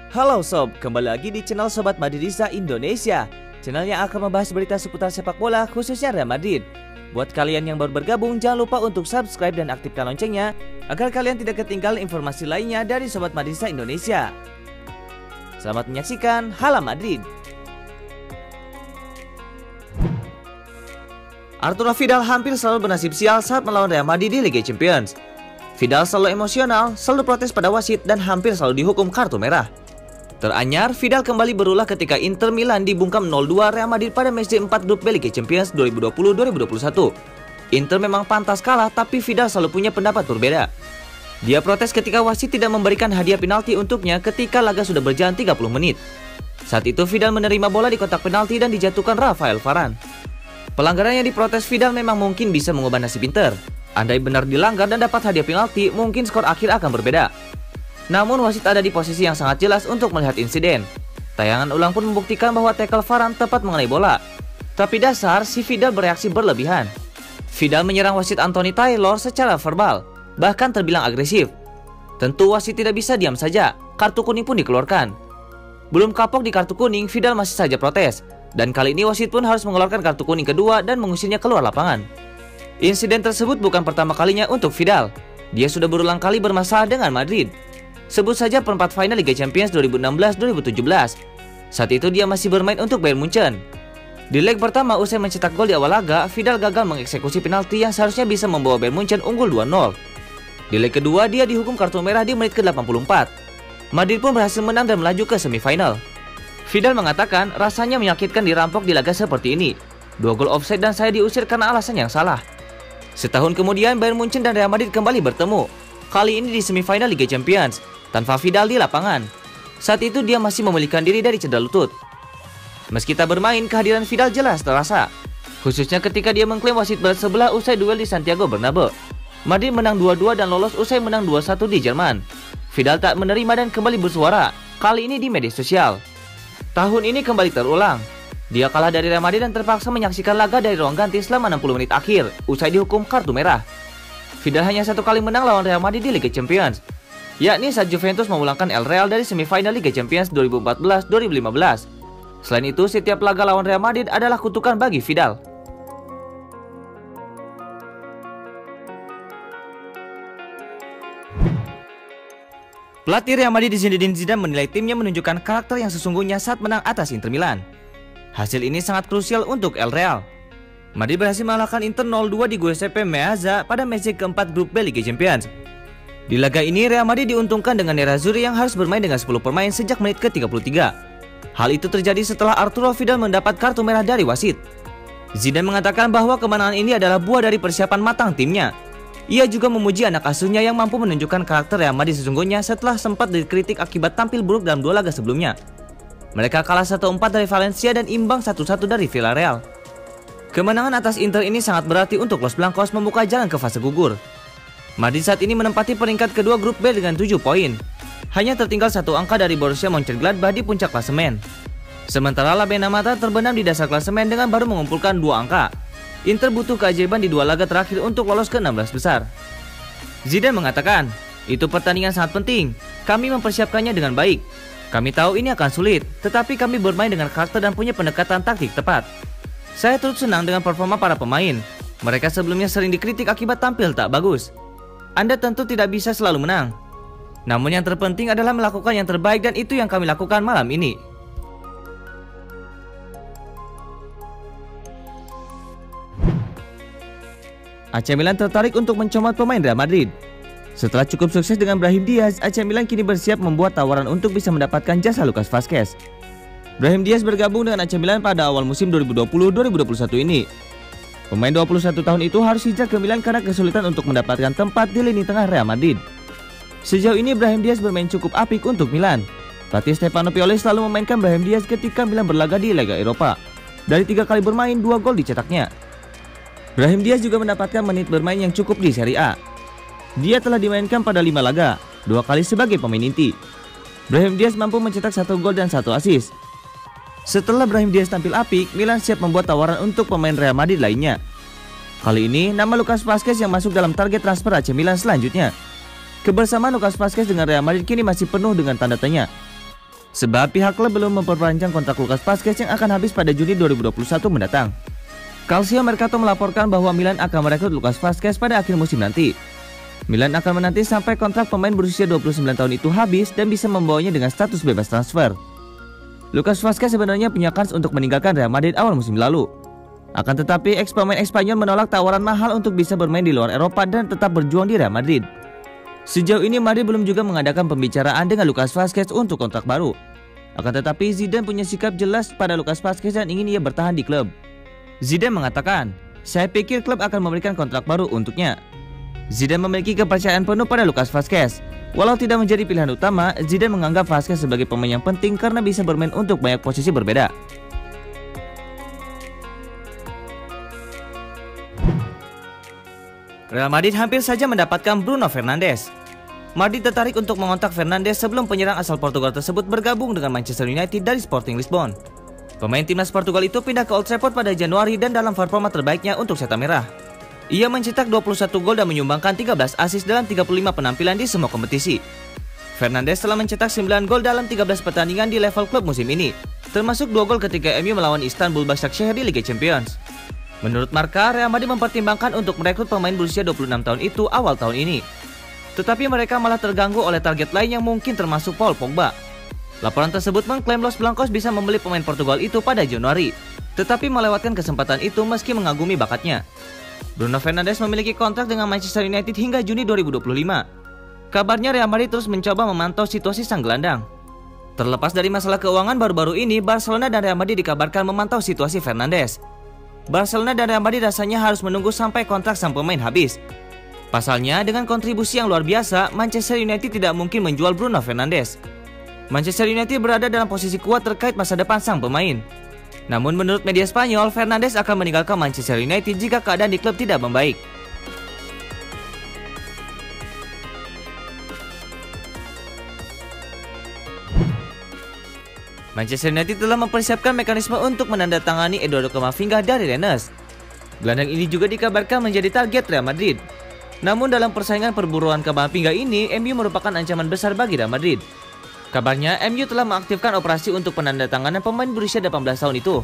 Halo sob, kembali lagi di channel Sobat Madridista Indonesia, channel yang akan membahas berita seputar sepak bola khususnya Real Madrid. Buat kalian yang baru bergabung, jangan lupa untuk subscribe dan aktifkan loncengnya agar kalian tidak ketinggalan informasi lainnya dari Sobat Madridista Indonesia. Selamat menyaksikan Hala Madrid. Arturo Vidal hampir selalu bernasib sial saat melawan Real Madrid di Liga Champions. Vidal selalu emosional, selalu protes pada wasit dan hampir selalu dihukum kartu merah. Teranyar, Vidal kembali berulah ketika Inter Milan dibungkam 0-2 Real Madrid pada matchday 4 grup B Liga Champions 2020-2021. Inter memang pantas kalah, tapi Vidal selalu punya pendapat berbeda. Dia protes ketika wasit tidak memberikan hadiah penalti untuknya ketika laga sudah berjalan 30 menit. Saat itu Vidal menerima bola di kotak penalti dan dijatuhkan Rafael Varane. Pelanggaran yang diprotes Vidal memang mungkin bisa mengubah nasib Inter. Andai benar dilanggar dan dapat hadiah penalti, mungkin skor akhir akan berbeda. Namun wasit ada di posisi yang sangat jelas untuk melihat insiden. Tayangan ulang pun membuktikan bahwa tackle Varane tepat mengenai bola. Tapi dasar si Vidal bereaksi berlebihan. Vidal menyerang wasit Anthony Taylor secara verbal, bahkan terbilang agresif. Tentu wasit tidak bisa diam saja, kartu kuning pun dikeluarkan. Belum kapok di kartu kuning, Vidal masih saja protes. Dan kali ini wasit pun harus mengeluarkan kartu kuning kedua dan mengusirnya keluar lapangan. Insiden tersebut bukan pertama kalinya untuk Vidal. Dia sudah berulang kali bermasalah dengan Madrid. Sebut saja perempat final Liga Champions 2016-2017. Saat itu dia masih bermain untuk Bayern Munchen. Di leg pertama usai mencetak gol di awal laga, Vidal gagal mengeksekusi penalti yang seharusnya bisa membawa Bayern Munchen unggul 2-0. Di leg kedua dia dihukum kartu merah di menit ke-84. Madrid pun berhasil menang dan melaju ke semifinal. Vidal mengatakan rasanya menyakitkan dirampok di laga seperti ini. 2 gol offside dan saya diusir karena alasan yang salah. Setahun kemudian Bayern Munchen dan Real Madrid kembali bertemu. Kali ini di semifinal Liga Champions, tanpa Vidal di lapangan. Saat itu dia masih memulihkan diri dari cedera lutut. Meski tak bermain, kehadiran Vidal jelas terasa. Khususnya ketika dia mengklaim wasit bersebelah usai duel di Santiago Bernabeu. Madrid menang 2-2 dan lolos usai menang 2-1 di Jerman. Vidal tak menerima dan kembali bersuara, kali ini di media sosial. Tahun ini kembali terulang. Dia kalah dari Real Madrid dan terpaksa menyaksikan laga dari ruang ganti selama 60 menit akhir, usai dihukum kartu merah. Vidal hanya satu kali menang lawan Real Madrid di Liga Champions, yakni saat Juventus memulangkan El Real dari semifinal Liga Champions 2014-2015. Selain itu, setiap laga lawan Real Madrid adalah kutukan bagi Vidal. Pelatih Real Madrid Zinedine Zidane menilai timnya menunjukkan karakter yang sesungguhnya saat menang atas Inter Milan. Hasil ini sangat krusial untuk El Real. Madrid berhasil mengalahkan Inter 0-2 di Giuseppe Meazza pada match keempat grup B Liga Champions. Di laga ini Real Madrid diuntungkan dengan Nerazzurri yang harus bermain dengan 10 pemain sejak menit ke-33. Hal itu terjadi setelah Arturo Vidal mendapat kartu merah dari wasit. Zidane mengatakan bahwa kemenangan ini adalah buah dari persiapan matang timnya. Ia juga memuji anak asuhnya yang mampu menunjukkan karakter Real Madrid sesungguhnya setelah sempat dikritik akibat tampil buruk dalam 2 laga sebelumnya. Mereka kalah 1-4 dari Valencia dan imbang 1-1 dari Villarreal. Kemenangan atas Inter ini sangat berarti untuk Los Blancos membuka jalan ke fase gugur. Madrid saat ini menempati peringkat kedua grup B dengan 7 poin. Hanya tertinggal 1 angka dari Borussia Mönchengladbach di puncak klasemen. Sementara La Benamata terbenam di dasar klasemen dengan baru mengumpulkan 2 angka. Inter butuh keajaiban di 2 laga terakhir untuk lolos ke 16 besar. Zidane mengatakan, itu pertandingan sangat penting. Kami mempersiapkannya dengan baik. Kami tahu ini akan sulit, tetapi kami bermain dengan karakter dan punya pendekatan taktik tepat. Saya turut senang dengan performa para pemain. Mereka sebelumnya sering dikritik akibat tampil tak bagus. Anda tentu tidak bisa selalu menang. Namun yang terpenting adalah melakukan yang terbaik dan itu yang kami lakukan malam ini. AC Milan tertarik untuk mencomot pemain Real Madrid. Setelah cukup sukses dengan Brahim Diaz, AC Milan kini bersiap membuat tawaran untuk bisa mendapatkan jasa Lucas Vazquez. Brahim Diaz bergabung dengan AC Milan pada awal musim 2020-2021 ini. Pemain 21 tahun itu harus hijrah ke Milan karena kesulitan untuk mendapatkan tempat di lini tengah Real Madrid. Sejauh ini Brahim Diaz bermain cukup apik untuk Milan. Pelatih Stefano Pioli selalu memainkan Brahim Diaz ketika Milan berlaga di Liga Eropa. Dari 3 kali bermain, 2 gol dicetaknya. Brahim Diaz juga mendapatkan menit bermain yang cukup di Serie A. Dia telah dimainkan pada 5 laga, 2 kali sebagai pemain inti. Brahim Diaz mampu mencetak 1 gol dan 1 assist. Setelah Brahim Diaz tampil apik, Milan siap membuat tawaran untuk pemain Real Madrid lainnya. Kali ini, nama Lucas Vazquez yang masuk dalam target transfer AC Milan selanjutnya. Kebersamaan Lucas Vazquez dengan Real Madrid kini masih penuh dengan tanda tanya. sebab pihak klub belum memperpanjang kontrak Lucas Vazquez yang akan habis pada Juni 2021 mendatang. Calcio Mercato melaporkan bahwa Milan akan merekrut Lucas Vazquez pada akhir musim nanti. Milan akan menanti sampai kontrak pemain berusia 29 tahun itu habis dan bisa membawanya dengan status bebas transfer. Lucas Vazquez sebenarnya punya kans untuk meninggalkan Real Madrid awal musim lalu. Akan tetapi ex-pemain Espanyol menolak tawaran mahal untuk bisa bermain di luar Eropa dan tetap berjuang di Real Madrid. Sejauh ini Madrid belum juga mengadakan pembicaraan dengan Lucas Vazquez untuk kontrak baru. Akan tetapi Zidane punya sikap jelas pada Lucas Vazquez dan ingin ia bertahan di klub. Zidane mengatakan, "Saya pikir klub akan memberikan kontrak baru untuknya." Zidane memiliki kepercayaan penuh pada Lucas Vazquez. Walau tidak menjadi pilihan utama, Zidane menganggap Vazquez sebagai pemain yang penting karena bisa bermain untuk banyak posisi berbeda. Real Madrid hampir saja mendapatkan Bruno Fernandes. Madrid tertarik untuk mengontak Fernandes sebelum penyerang asal Portugal tersebut bergabung dengan Manchester United dari Sporting Lisbon. Pemain timnas Portugal itu pindah ke Old Trafford pada Januari dan dalam performa terbaiknya untuk Setan Merah. Ia mencetak 21 gol dan menyumbangkan 13 assist dalam 35 penampilan di semua kompetisi. Fernandes telah mencetak 9 gol dalam 13 pertandingan di level klub musim ini, termasuk 2 gol ketika MU melawan Istanbul Başakşehir di Liga Champions. Menurut Marca, Real Madrid mempertimbangkan untuk merekrut pemain berusia 26 tahun itu awal tahun ini. Tetapi mereka malah terganggu oleh target lain yang mungkin termasuk Paul Pogba. Laporan tersebut mengklaim Los Blancos bisa membeli pemain Portugal itu pada Januari, tetapi melewatkan kesempatan itu meski mengagumi bakatnya. Bruno Fernandes memiliki kontrak dengan Manchester United hingga Juni 2025. Kabarnya Real Madrid terus mencoba memantau situasi sang gelandang. Terlepas dari masalah keuangan baru-baru ini, Barcelona dan Real Madrid dikabarkan memantau situasi Fernandes. Barcelona dan Real Madrid rasanya harus menunggu sampai kontrak sang pemain habis. Pasalnya, dengan kontribusi yang luar biasa, Manchester United tidak mungkin menjual Bruno Fernandes. Manchester United berada dalam posisi kuat terkait masa depan sang pemain. Namun menurut media Spanyol, Fernandes akan meninggalkan Manchester United jika keadaan di klub tidak membaik. Manchester United telah mempersiapkan mekanisme untuk menandatangani Eduardo Camavinga dari Rennes. Gelandang ini juga dikabarkan menjadi target Real Madrid. Namun dalam persaingan perburuan Camavinga ini, MU merupakan ancaman besar bagi Real Madrid. Kabarnya, MU telah mengaktifkan operasi untuk penandatanganan pemain berusia 18 tahun itu.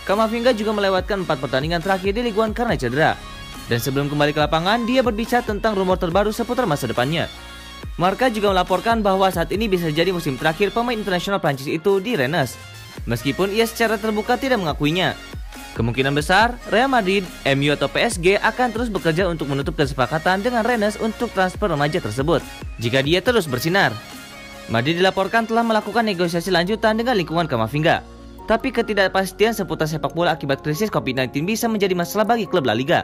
Camavinga juga melewatkan 4 pertandingan terakhir di Ligue 1 karena cedera. Dan sebelum kembali ke lapangan, dia berbicara tentang rumor terbaru seputar masa depannya. Marca juga melaporkan bahwa saat ini bisa jadi musim terakhir pemain internasional Prancis itu di Rennes, meskipun ia secara terbuka tidak mengakuinya. Kemungkinan besar, Real Madrid, MU atau PSG akan terus bekerja untuk menutup kesepakatan dengan Rennes untuk transfer remaja tersebut, jika dia terus bersinar. Madrid dilaporkan telah melakukan negosiasi lanjutan dengan lingkungan Camavinga, tapi ketidakpastian seputar sepak bola akibat krisis COVID-19 bisa menjadi masalah bagi klub La Liga.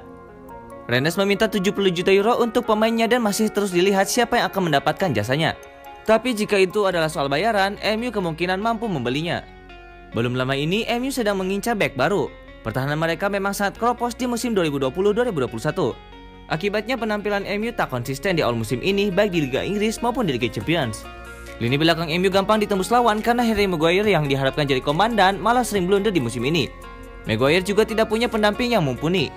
Rennes meminta 70 juta euro untuk pemainnya dan masih terus dilihat siapa yang akan mendapatkan jasanya. Tapi jika itu adalah soal bayaran, MU kemungkinan mampu membelinya. Belum lama ini, MU sedang mengincar bek baru. Pertahanan mereka memang sangat kropos di musim 2020-2021. Akibatnya penampilan MU tak konsisten di awal musim ini baik di Liga Inggris maupun di Liga Champions. Lini belakang MU gampang ditembus lawan karena Harry Maguire yang diharapkan jadi komandan malah sering blunder di musim ini. Maguire juga tidak punya pendamping yang mumpuni.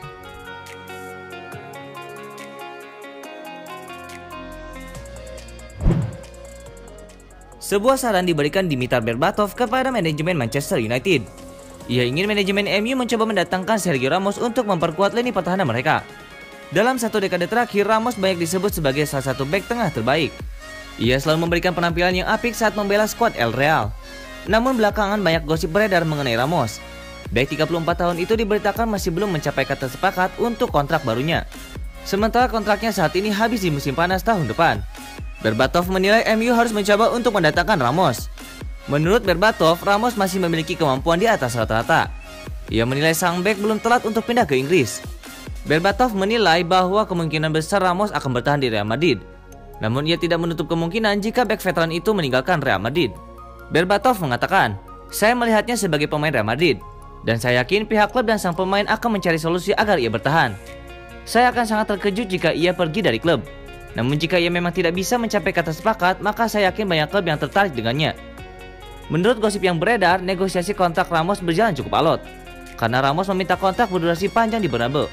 Sebuah saran diberikan Dimitar Berbatov kepada manajemen Manchester United. Ia ingin manajemen MU mencoba mendatangkan Sergio Ramos untuk memperkuat lini pertahanan mereka. Dalam satu dekade terakhir, Ramos banyak disebut sebagai salah satu bek tengah terbaik. Ia selalu memberikan penampilan yang apik saat membela skuad El Real. Namun belakangan banyak gosip beredar mengenai Ramos. Bek 34 tahun itu diberitakan masih belum mencapai kata sepakat untuk kontrak barunya. Sementara kontraknya saat ini habis di musim panas tahun depan. Berbatov menilai MU harus mencoba untuk mendatangkan Ramos. Menurut Berbatov, Ramos masih memiliki kemampuan di atas rata-rata. Ia menilai sang bek belum telat untuk pindah ke Inggris. Berbatov menilai bahwa kemungkinan besar Ramos akan bertahan di Real Madrid. Namun ia tidak menutup kemungkinan jika bek veteran itu meninggalkan Real Madrid. Berbatov mengatakan, "Saya melihatnya sebagai pemain Real Madrid, dan saya yakin pihak klub dan sang pemain akan mencari solusi agar ia bertahan. Saya akan sangat terkejut jika ia pergi dari klub. Namun jika ia memang tidak bisa mencapai kata sepakat, maka saya yakin banyak klub yang tertarik dengannya." Menurut gosip yang beredar, negosiasi kontrak Ramos berjalan cukup alot, karena Ramos meminta kontrak berdurasi panjang di Bernabeu.